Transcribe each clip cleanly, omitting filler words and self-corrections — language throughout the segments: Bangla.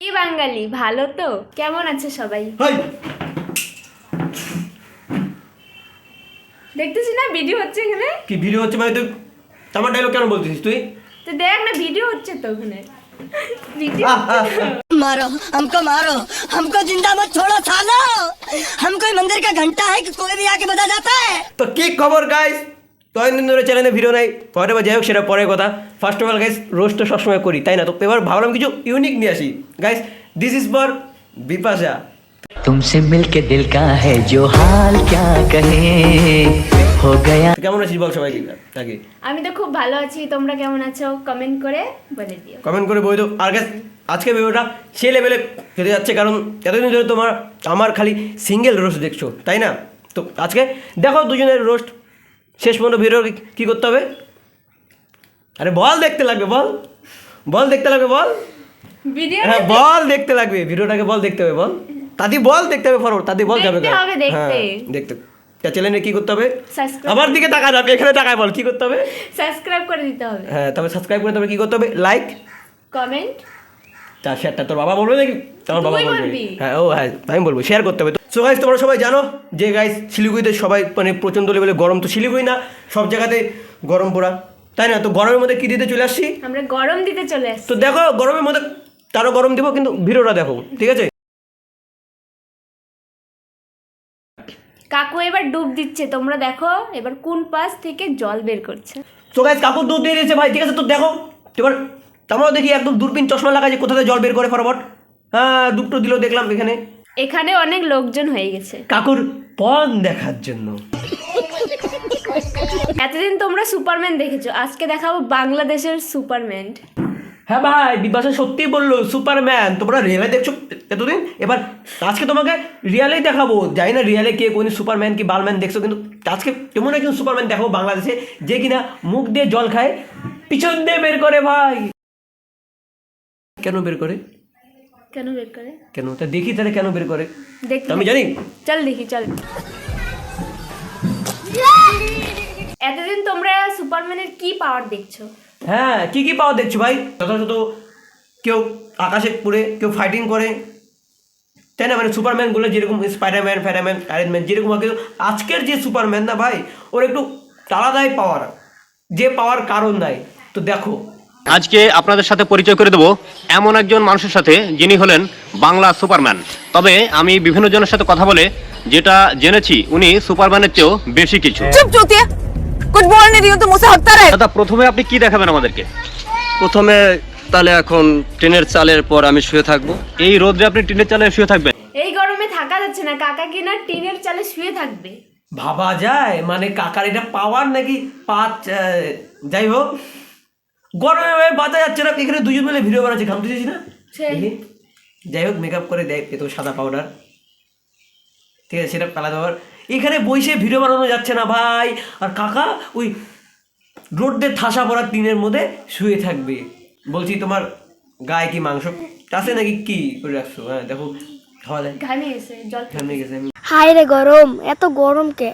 কি বাঙালি ভালো তো? কেমন আছে সবাই? দেখতেছিস না ভিডিও হচ্ছে এখানে? কি ভিডিও হচ্ছে মানে তুই আমার ডায়লগ কেন বলছিস তুই? তো দেখ না ভিডিও হচ্ছে তো ওখানে। ভিডিও मारो मारो हमको जिंदा मत छोड़ो सालो हम कोई मंदिर का घंटा है कि कोई भी आके बजा जाता है। তো কি খবর গাইস? কয়েকদিন ধরে চ্যানেলে ভিডিও নাই, পরে বা যাই হোক সেটা পরের কথা। First of all guys, roast তো সবসময় করি তাই না? তো এবার ভাবলাম কিছু ইউনিক নিয়ে আসি। Guys this is for Bipasha. तुमसे मिलके दिल का है जो हाल क्या कहे हो गया। কেমন আছিস বল সবাইকে আগে। আমি তো খুব ভালো আছি, তোমরা কেমন আছো কমেন্ট করে বলে দিও। কমেন্ট করে বই তো। আর গাইস আজকে ভিডিওটা সে লেভেলে খেতে যাচ্ছে, কারণ এতদিন ধরে তোমার আমার খালি সিঙ্গেল রোস্ট দেখছো তাই না? তো আজকে দেখো দুজনের রোস্ট শেষ পর্যন্ত। ভিডিও কী করতে হবে? আরে বল দেখতে লাগবে, বল বল দেখতে লাগবে, বল ভিডিও হ্যাঁ বল দেখতে লাগবে, ভিডিওটাকে বল দেখতে হবে, বল তাদি বল দেখতে হবে, ফরওয়ার্ড তাদি বল যাবে দেখতে হবে, দেখতে। হ্যাঁ দেখতে। চ্যানেলে কি করতে হবে? সাবস্ক্রাইব, আমার দিকে তাকা যাবে, এখানে তাকায় বল কি করতে হবে? সাবস্ক্রাইব করে দিতে হবে। হ্যাঁ তবে সাবস্ক্রাইব করতে হবে, কি করতে হবে? Like comment. তার শেয়ারটা তোর বাবা বলবে নাকি? তোমার বাবা তুই বলবে। বলবি। হ্যাঁ ও হ্যাঁ আমি বলবো, শেয়ার করতে হবে। সো গাইস তোমরা সবাই জানো যে গাইস শিলিগুড়িতে সবাই মানে প্রচণ্ড লেভেলে গরম। তো শিলিগুড়ি না সব জায়গাতে গরম পড়া তাই না? তো গরমের মধ্যে কি দিতে চলে আসছি? আমরা গরম দিতে চলে আসছি। তো দেখো গরমের মধ্যে তারও গরম দিব, কিন্তু ভিডিওটা দেখো ঠিক আছে? কাকু এবার ডুব দিচ্ছে, তোমরা দেখো এবার কোন পাশ থেকে জল বের করছে। সো গাইস কাকুর দুধ দিয়ে দিয়েছে ভাই, ঠিক আছে? তো দেখো এবার তোমরাও দেখি একদম দূরবীন চশমা লাগাই যে কোথাতে জল বের করে ফটাফট। হ্যাঁ দুটো দিল দেখলাম এখানে। এখানে অনেক লোকজন হয়ে গেছে কাকুর পণ দেখার জন্য। এতদিন তোমরা সুপারম্যান দেখেছো, আজকে দেখাবো বাংলাদেশের সুপারম্যান। হ্যাঁ ভাই বিপাশা সত্যি বললো, সুপারম্যান। তোমরা রিয়েলে দেখছো এতদিন, এবার আজকে তোমাকে রিয়ালেই দেখাবো। জানি না রিয়ালে কে কোন সুপারম্যান কি বালম্যান দেখছো, কিন্তু আজকে এমন একজন সুপারম্যান দেখাবো বাংলাদেশে যে কিনা মুখ দিয়ে জল খায়, পিছন দিয়ে বের করে ভাই। কেন বের করে? কেন বের করে? কেন তা দেখি তাহলে কেন বের করে। দেখতে আমি জানি। চল দেখি চল। এতদিন তোমরা সুপারম্যানের কি পাওয়ার দেখছো? হ্যাঁ কি কি পাওয়া দেখছো ভাই? যথাযথ কেউ আকাশে পুড়ে, কেউ ফাইটিং করে তাই না? মানে সুপারম্যানগুলো যেরকম স্পাইডারম্যান ফ্যাডারম্যান আয়রনম্যান যেরকম হয়, কিন্তু আজকের যে সুপারম্যান না ভাই, ওর একটু আলাদাই পাওয়ার, যে পাওয়ার কারণ নাই। তো দেখো আজকে আপনাদের সাথে পরিচয় করে দেব এমন একজন মানুষের সাথে যিনি হলেন বাংলা সুপারম্যান। তবে আমি বিভিন্ন জনের সাথে কথা বলে যেটা জেনেছি উনি সুপারম্যানের চেয়েও বেশি কিছু। चुप चूतिया कुछ बोल नहीं रही हूँ तो मुझसे हकता रहे। দাদা প্রথমে আপনি কি দেখাবেন আমাদেরকে? প্রথমে তাহলে এখন ট্রেনের চালের পর আমি শুয়ে থাকবো। এই রোদে আপনি টিনের চালে শুয়ে থাকবেন? এই গরমে থাকা যাচ্ছে না, কাকা কিনা টিনের চালে শুয়ে থাকবে। ভাবা যায় মানে কাকার এটা পাওয়ার নাকি পাঁচ। যাই হোক গরমে ভাবে বাঁচা যাচ্ছে না। এখানে দুজন মিলে ভিডিও বানাচ্ছে, ঘামতেছিস না? সেই। দেখি। যাই হোক মেকআপ করে দেয় এত সাদা পাউডার, ঠিক আছে সেটা আলাদা ব্যাপার। এখানে বসে ভিডিও বানানো যাচ্ছে না ভাই, আর কাকা ওই রোডদের ঠাসা পড়া টিনের মধ্যে শুয়ে থাকবে। বলছি তোমার গায়ে কি মাংস আছে নাকি কি করে রাখছো? হ্যাঁ দেখো খাওয়া দেয়, ঘামে এসে জল ঘামে গেছে। আমি হায় রে গরম, এত গরম কে?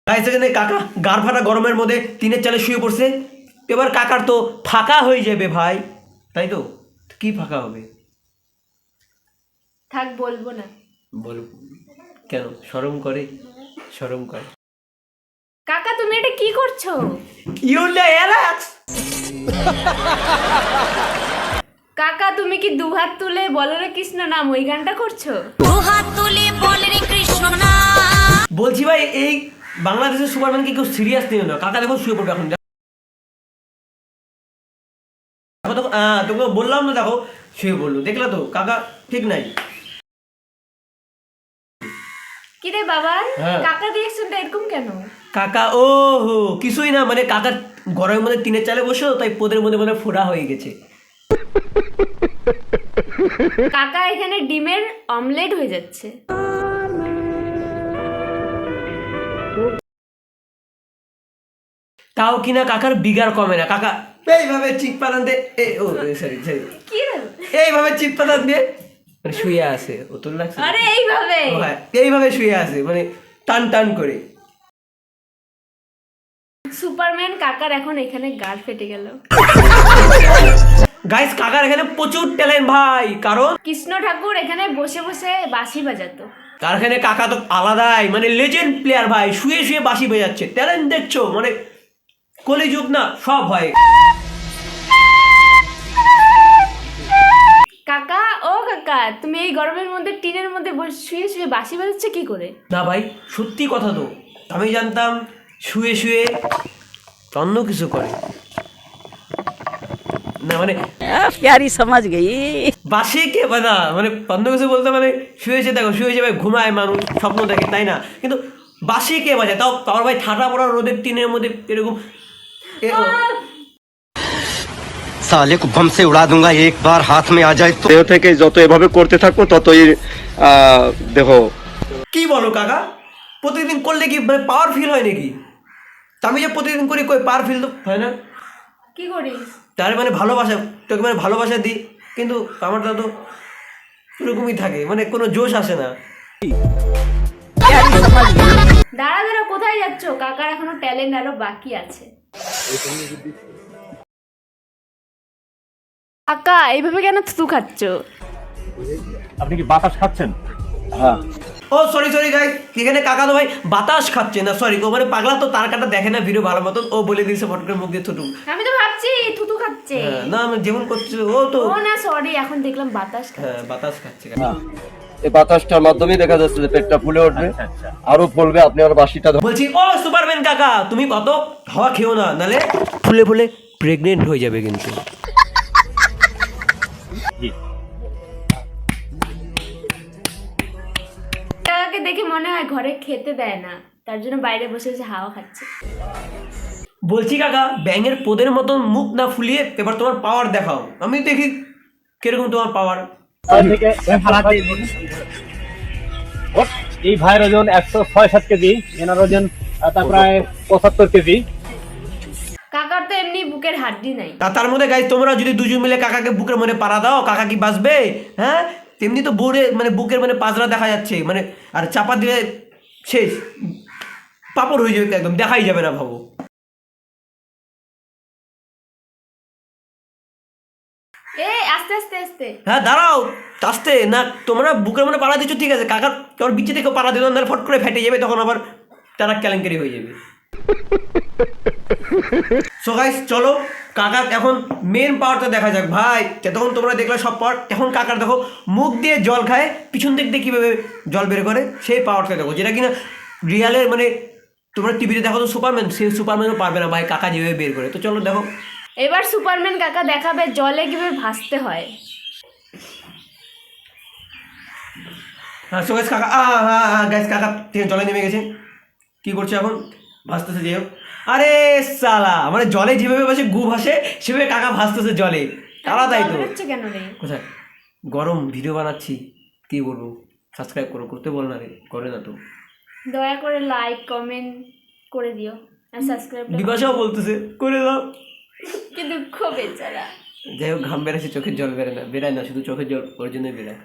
গায়ে সেখানে কাকা গাড় ফাটা গরমের মধ্যে টিনের চালে শুয়ে পড়ছে। এবার কাকার তো ফাঁকা হয়ে যাবে ভাই, তাই তো? কি ফাঁকা হবে? থাক বলবো না। বল কেন? শরম করে, শরম করে। কাকা তুমি এটা কি করছো? কাকা তুমি কি দুহাত তুলে বলো রে কৃষ্ণ নাম ওই গানটা করছো? বলছি ভাই এই বাংলাদেশের সুপারম্যানকে কেউ সিরিয়াস নিও না। কাকা দেখো শুয়ে পড়বে এখন। দেখো তো তোকে বললাম না, দেখো শুয়ে পড়লো, দেখলা তো? কাকা ঠিক নাই। কি রে বাবা, হ্যাঁ। কাকা রিঅ্যাকশনটা এরকম কেন? কাকা ও হো কিছুই না, মানে কাকার গরমের মধ্যে টিনের চালে বসো, তাই পোদের মধ্যে মধ্যে ফোড়া হয়ে গেছে। কাকা এখানে ডিমের অমলেট হয়ে যাচ্ছে। তাও কিনা কাকার বিগার কমে না। কাকা এইভাবে চিক পাতান দিয়ে সরি কি রে? এইভাবে চিক পাতান দিয়ে মানে শুয়ে আছে। ও তোর লাগছে? আরে এইভাবে ও হ্যাঁ এইভাবে শুয়ে আছে, মানে টান টান করে। সুপারম্যান কাকার এখন এখানে গাড় ফেটে গেল। গাইস কাকার এখানে প্রচুর ট্যালেন্ট ভাই, কারণ কৃষ্ণ ঠাকুর এখানে বসে বসে বাঁশি বাজাতো। তার এখানে কাকা তো আলাদাই, মানে লেজেন্ড প্লেয়ার ভাই, শুয়ে শুয়ে বাঁশি বেজাচ্ছে, ট্যালেন্ট দেখছো, মানে কলিযুগ না, সব হয়। কাকা ও কাকা, তুমি এই গরমের মধ্যে টিনের মধ্যে শুয়ে শুয়ে বাঁশি বাজাচ্ছে কি করে? না ভাই সত্যি কথা তো, আমি জানতাম শুয়ে শুয়ে অন্য কিছু করে, না মানে प्यारी समझ गई। বাসে কে বাধা, মানে অন্য কিছু বলতে মানে শুয়েছে, দেখো শুয়েছে ভাই, ঘুমায় মানুষ, স্বপ্ন দেখে, তাই না? কিন্তু বাসে কে বাজায়, তাও তার ভাই ঠাটা পড়া রোদের টিনের মধ্যে এরকম साले को बम से उड़ा दूंगा एक बार हाथ में आ जाए तो। দেহ থেকে যত এভাবে করতে থাকবো ততই দেহ। কি বলো কাকা, প্রতিদিন করলে কি মানে পাওয়ার ফিল হয় নাকি? তা আমি যে প্রতিদিন করি কই পাওয়ার ফিল তো হয় না। কি করিস? তার মানে ভালোবাসা, তোকে মানে ভালোবাসা দিই, কিন্তু আমারটা তো এরকমই থাকে, মানে কোনো জোশ আসে না। দাঁড়া দাঁড়া, কোথায় যাচ্ছ? কাকার এখনো ট্যালেন্ট আরো বাকি আছে। কাকা এইভাবে কেন থুতু খাচ্ছ? আপনি কি বাতাস খাচ্ছেন? ও সরি সরি গাইস, এখানে কাকা তো ভাই বাতাস খাচ্ছে না, সরি, ও মানে পাগলা তো, তার কাটা দেখে না ভিডিও ভালো মতন, ও বলে দিয়েছে ফট করে মুখ দিয়ে থুতু। আমি তো ভাবছি থুতু খাচ্ছে। না আমি যেমন করছি ও তো, ও না সরি, এখন দেখলাম বাতাস খাচ্ছে। হ্যাঁ বাতাস খাচ্ছে। এই বাতাসটার মাধ্যমেই দেখা যাচ্ছে যে পেটটা ফুলে উঠবে, আরো ফুলবে, আপনি আর বাঁশিটা বলছি ও সুপারম্যান কাকা, তুমি কত হাওয়া খেও না, নালে ফুলে ফুলে প্রেগনেন্ট হয়ে যাবে কিন্তু। কাকাকে দেখে মনে হয় ঘরে খেতে দেয় না, তার জন্য বাইরে বসে বসে হাওয়া খাচ্ছে। বলছি কাকা, ব্যাঙের পোদের মতন মুখ না ফুলিয়ে এবার তোমার পাওয়ার দেখাও, আমি দেখি কিরকম তোমার পাওয়ার। এই ভাইয়ের ওজন 106-7 কেজি, এনার ওজন তা প্রায় 75 কেজি। কাকার তো এমনি বুকের হাড্ডি নাই। তার মধ্যে গাইস তোমরা যদি দুজন মিলে কাকাকে বুকের মনে পাড়া দাও, কাকা কি বাঁচবে? হ্যাঁ তেমনি তো বোরে মানে বুকের মানে পাজরা দেখা যাচ্ছে, মানে আর চাপা দিলে শেষ, পাপড় হয়ে যাবে, একদম দেখাই যাবে না ভাবো। আস্তে আস্তে আস্তে। হ্যাঁ দাঁড়াও, আস্তে না, তোমরা বুকের মনে পাড়া দিচ্ছ ঠিক আছে, কাকার তোমার বিচে থেকে পাড়া দিল না, ফট করে ফেটে যাবে, তখন আবার তারা কেলেঙ্কারি হয়ে যাবে। সো গাইস চলো কাকার এখন মেন পাওয়ারটা দেখা যাক ভাই। তখন তোমরা দেখলে সব পাওয়ার, এখন কাকার দেখো মুখ দিয়ে জল খায়, পিছন দিক দিয়ে কীভাবে জল বের করে, সেই পাওয়ারটা দেখো, যেটা কিনা রিয়ালের মানে তোমরা টিভিতে দেখো তো সুপারম্যান, সেই সুপারম্যানও পারবে না ভাই, কাকা যেভাবে বের করে। তো চলো দেখো এবার সুপারম্যান কাকা দেখাবে জলে কিভাবে ভাসতে হয়। হ্যাঁ সো গাইস কাকা গাইস কাকা জলে নেমে গেছে, কি করছে এখন? ভাসতেছে। যাই হোক, আরে সালা মানে জলে যেভাবে ভাসে গু ভাসে, সেভাবে কাকা ভাসতেছে জলে, আলাদাই তো। হচ্ছে কেন রে? কোথায় গরম ভিডিও বানাচ্ছি, কি বলবো, সাবস্ক্রাইব করো, করতে বল না রে, করে না তো, দয়া করে লাইক কমেন্ট করে দিও আর সাবস্ক্রাইব। বিকাশও বলতেছে করে দাও। কি দুঃখ বেচারা। যাই হোক, ঘাম বেড়েছে, চোখের জল বেরায় না, শুধু চোখের জল ওর জন্যই বেরায়।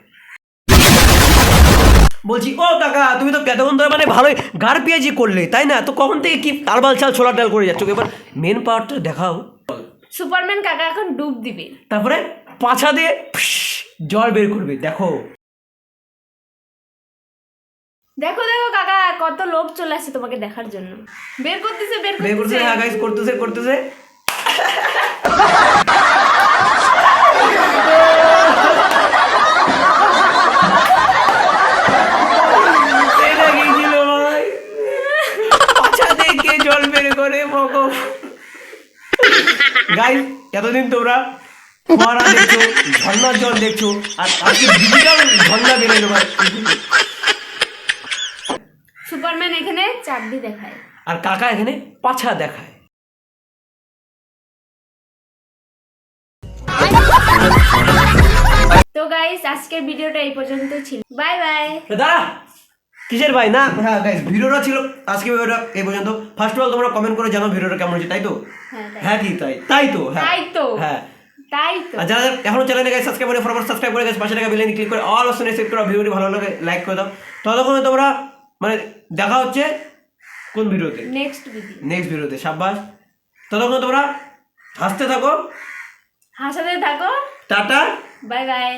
বলছি ও কাকা, তুমি তো এতক্ষণ ধরে মানে ভালোই গার পেঁয়াজি করলে, তাই না? তো কখন থেকে কি তালবাল চাল ছোলার ডাল করে যাচ্ছ, এবার মেন পাওয়ারটা দেখাও। সুপারম্যান কাকা এখন ডুব দিবে, তারপরে পাছা দিয়ে জল বের করবে, দেখো দেখো দেখো কাকা কত লোক চলে আসছে তোমাকে দেখার জন্য। বের করতেছে বের বের করতেছে। করতেছে। হ্যাঁ গাইস করতেছে। এটা কি ছিল ভাই? পাছা থেকে জল বের করে মগো। গাইস এতদিন তোমরা ফোয়ারা দেখছো, ঝর্ণার জল দেখছো, আর আজকে ডিজিটাল ঝর্ণা বের এলো ভাই। সুপারম্যান এখানে চারদি দেখায় আর কাকা এখানে পাছা দেখায়। তো গাইস আজকের ভিডিওটা এই পর্যন্ত ছিল, বাই বাই। দাঁড়া, কিসের ভাই? না হ্যাঁ গাইস ভিডিওটা ছিল আজকে, ভিডিওটা এই পর্যন্ত। ফার্স্ট অফ অল তোমরা কমেন্ট করে জানো ভিডিওটা কেমন হয়েছে, তাই তো? হ্যাঁ কি তাই তো হ্যাঁ তাই তো হ্যাঁ। তাই তো। আর যারা এখনো চ্যানেলে গাইস সাবস্ক্রাইব করে ফরওয়ার্ড সাবস্ক্রাইব করে গাইস, পাশে টাকা বেল আইকন ক্লিক করে অল অপশনে সেট করো, ভিডিওটি ভালো লাগে লাইক করে দাও। ততক্ষণে তোমরা মানে দেখা হচ্ছে কোন ভিডিওতে? Next video. নেক্সট ভিডিওতে। সাব্বাস। ততক্ষণ তোমরা হাসতে থাকো, হাসাতে থাকো। টাটা। Bye bye.